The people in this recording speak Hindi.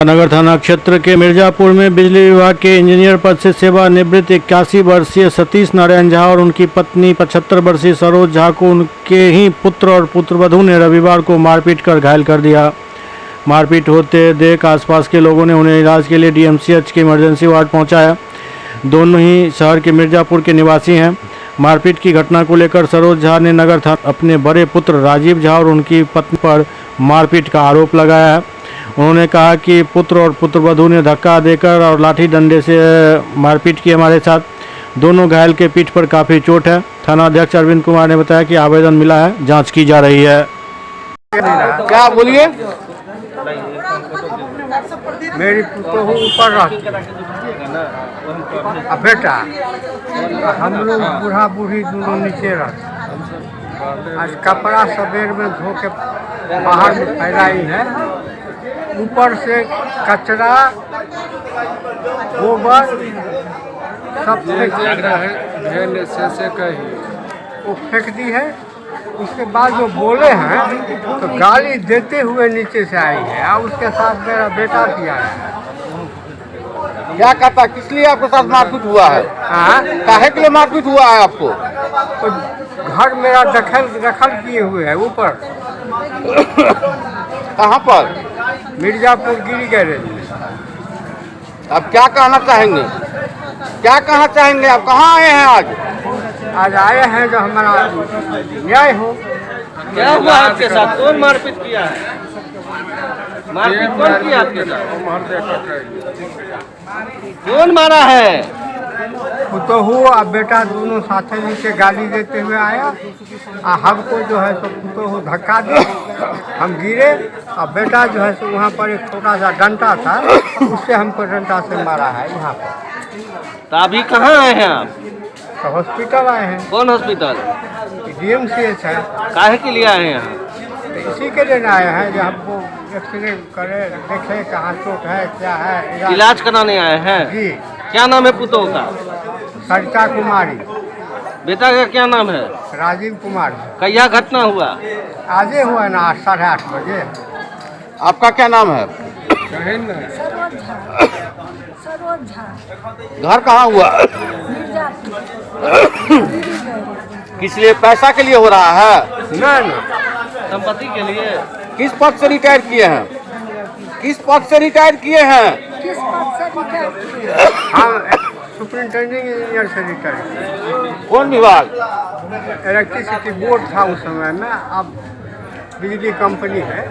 नगर थाना क्षेत्र के मिर्जापुर में बिजली विभाग के इंजीनियर पद से सेवानिवृत्त 81 वर्षीय सतीश नारायण झा और उनकी पत्नी 75 वर्षीय सरोज झा को उनके ही पुत्र और पुत्रवधू ने रविवार को मारपीट कर घायल कर दिया। मारपीट होते देख आसपास के लोगों ने उन्हें इलाज के लिए डीएमसीएच के इमरजेंसी वार्ड पहुंचाया। दोनों ही शहर के मिर्जापुर के निवासी हैं। मारपीट की घटना को लेकर सरोज झा ने नगर थाना अपने बड़े पुत्र राजीव झा और उनकी पत्नी पर मारपीट का आरोप लगाया है। उन्होंने कहा कि पुत्र और पुत्रवधू ने धक्का देकर और लाठी डंडे से मारपीट की हमारे साथ। दोनों घायल के पीठ पर काफ़ी चोट है। थाना अध्यक्ष अरविंद कुमार ने बताया कि आवेदन मिला है, जांच की जा रही है। क्या बोलिए? मेरी पुत्र ऊपर रहती है, बेटा हम लोग बूढ़ा बूढ़ी दोनों नीचे रहते। आज कपड़ा सवेर में धो के बाहर में फैलाई है, ऊपर से कचरा गोबर सब वो फेंक दी है। उसके बाद जो बोले हैं तो गाली देते हुए नीचे से आई है और उसके साथ मेरा बेटा भी आया है। क्या कहता, किस लिए आपके साथ मारपीट हुआ है? काहे के लिए मारपीट हुआ है आपको? तो घर मेरा दखल किए हुए है ऊपर। कहाँ पर? मिर्जापुर गिरी गैरेज में। आप क्या कहना चाहेंगे? क्या कहना चाहेंगे? आप कहाँ आए हैं आज? आज आए हैं जो हमारा न्याय हो। क्या हुआ आपके साथ? कौन मारपीट किया है? मारपीट कौन किया आपके साथ? कौन मारा है? पुतहू और बेटा दोनों साथे नीचे गाली देते हुए आया और हमको जो है सो पुतहू धक्का दी, हम गिरे और बेटा जो है सो वहाँ पर एक छोटा सा डंडा था, उससे हमको डंडा से मारा है यहाँ पर। तो अभी कहाँ आए हैं आप? तो हॉस्पिटल आए हैं। कौन हॉस्पिटल? डीएमसीएच है। काहे के लिए आए हैं यहाँ? तो इसी के लिए आए हैं जो हमको एक्सरे करे, देखे कहाँ चोट है, क्या है। इलाज कराने आए हैं? जी। क्या नाम है पुतों का? सरिता कुमारी। बेटा का क्या नाम है? राजीव कुमार। कहिया घटना हुआ? आजे हुआ ना 8:30 बजे। आपका क्या नाम है? सरोज झा। घर कहाँ हुआ? किस लिए? पैसा के लिए हो रहा है? ना संपत्ति के लिए। किस पद से रिटायर किए हैं? किस पद से रिटायर किए हैं? किस पद से रिटायर किए? हम सुपरिटेंडिंग इंजीनियर से रिटायर। कौन विभाग? इलेक्ट्रिसिटी बोर्ड था उस समय में, अब बिजली कंपनी है।